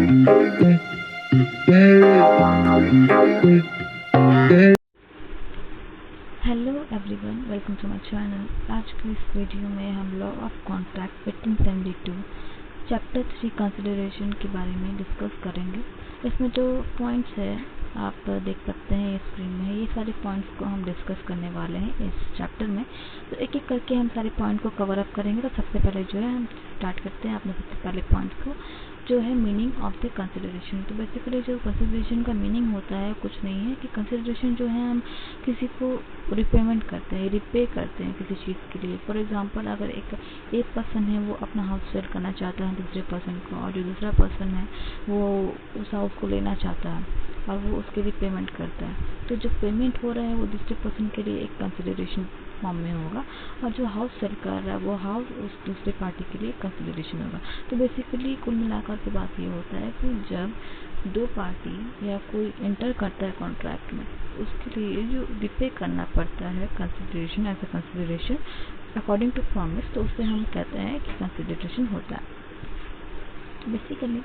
Hello everyone, welcome to my channel. आज की इस वीडियो में हम law of contract 1872 chapter 3 consideration के बारे में डिस्कस करेंगे। इसमें जो पॉइंट्स है आप देख सकते हैं स्क्रीन में, ये सारे पॉइंट्स को हम डिस्कस करने वाले हैं इस चैप्टर में। तो एक एक करके हम सारे पॉइंट को कवर अप करेंगे। तो सबसे पहले जो है हम स्टार्ट करते हैं अपने सबसे पहले पॉइंट को, जो है मीनिंग ऑफ द कंसिडरेशन। तो बेसिकली जो कंसिडरेशन का मीनिंग होता है कुछ नहीं है कि कंसिडरेशन जो है हम किसी को रिपेमेंट करते हैं, रिपे करते हैं किसी चीज़ के लिए। फॉर एग्जांपल अगर एक पर्सन है वो अपना हाउस सेल करना चाहता है दूसरे पर्सन को, और जो दूसरा पर्सन है वो उस हाउस को लेना चाहता है और वो उसके लिए पेमेंट करता है, तो जो पेमेंट हो रहा है वो दूसरे पर्सन के लिए एक कंसिडरेशन फॉर्म में होगा, और जो हाउस सेल कर रहा है वो हाउस उस दूसरे पार्टी के लिए कंसिडरेशन होगा। तो बेसिकली कुल मिलाकर के बात ये होता है कि जब दो पार्टी या कोई एंटर करता है कॉन्ट्रैक्ट में, उसके लिए जो रिपे करना पड़ता है consideration as a consideration according to promise, तो उससे हम कहते हैं कि कंसिडरेशन होता है। बेसिकली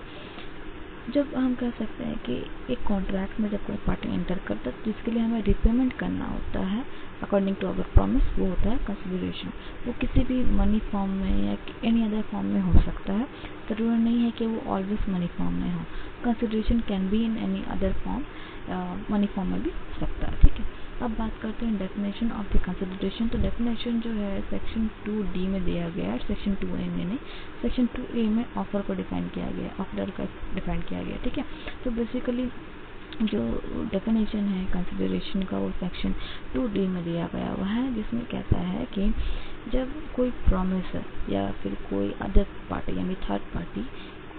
जब हम कह सकते हैं कि एक कॉन्ट्रैक्ट में जब कोई पार्टी एंटर करता है तो जिसके लिए हमें रिपेमेंट करना होता है अकॉर्डिंग टू अवर प्रॉमिस, वो होता है कंसिडरेशन। वो किसी भी मनी फॉर्म में या एनी अदर फॉर्म में हो सकता है, ज़रूरी नहीं है कि वो ऑलवेज मनी फॉर्म में हो। Consideration can be in any other form, money form में भी हो सकता है। ठीक है, अब बात करते हैं डेफिनेशन ऑफ द कंसिडरेशन। तो डेफिनेशन जो है सेक्शन 2D में दिया गया है, सेक्शन 2A में नहीं, सेक्शन 2A में ऑफर को डिफाइन किया गया, ऑफर का डिफाइन किया गया। ठीक है, तो बेसिकली जो डेफिनेशन है कंसिडरेशन का वो सेक्शन 2D में दिया गया हुआ है, जिसमें कहता है कि जब कोई प्रॉमिस या फिर कोई अदर पार्टी यानी थर्ड पार्टी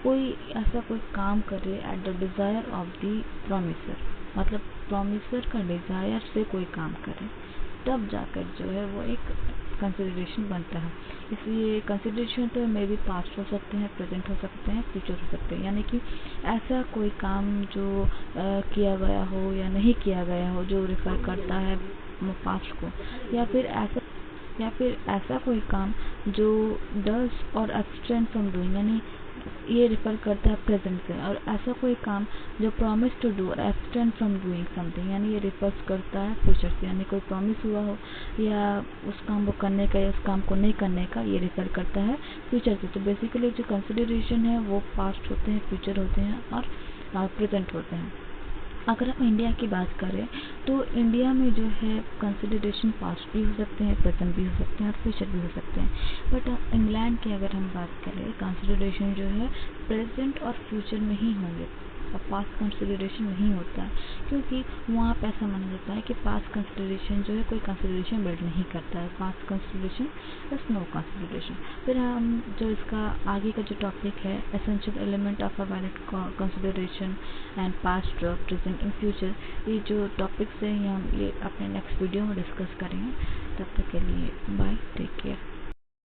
कोई ऐसा कोई काम करे at the desire of the promiser, मतलब प्रॉमिसर का डिज़ायर से कोई काम करे, तब जाकर जो है वो एक कंसिडरेशन बनता है। इसलिए कंसिडरेशन तो मे भी पास्ट हो सकते हैं, प्रेजेंट हो सकते हैं, फ्यूचर हो सकते हैं। यानी कि ऐसा कोई काम जो किया गया हो या नहीं किया गया हो जो रिफ़र करता है पास्ट को, या फिर ऐसा कोई काम जो डज और एब्सटेन फ्रॉम डूइंग, यानी ये रिफ़र करता है प्रेजेंट से, और ऐसा कोई काम जो प्रॉमिस टू डू और एब्सटेन फ्रॉम डूइंग समथिंग, यानी ये रिफर्स करता है फ्यूचर से, यानी कोई प्रॉमिस हुआ हो या उस काम को करने का या उस काम को नहीं करने का, ये रिफ़र करता है फ्यूचर से। तो बेसिकली जो कंसिडरेशन है वो पास्ट होते हैं, फ्यूचर होते हैं और प्रेजेंट होते हैं। अगर हम इंडिया की बात करें तो इंडिया में जो है कंसिडरेशन पास्ट भी हो सकते हैं, प्रेजेंट भी हो सकते हैं और फ्यूचर भी हो सकते हैं। बट इंग्लैंड की अगर हम बात करें, कंसिडरेशन जो है प्रेजेंट और फ्यूचर में ही होंगे और पास्ट कंसिडरेशन नहीं होता है, क्योंकि वहाँ पर ऐसा माना जाता है कि पास्ट कंसिडरेशन जो है कोई कंसिडरेशन बिल्ड नहीं करता है, past consideration is no consideration. फिर हम जो इसका आगे का जो टॉपिक है, essential element of a valid consideration and past, present and future, ये जो टॉपिक्स हैं हम ये अपने नेक्स्ट वीडियो में डिस्कस करेंगे। तब तक के लिए बाय, टेक केयर।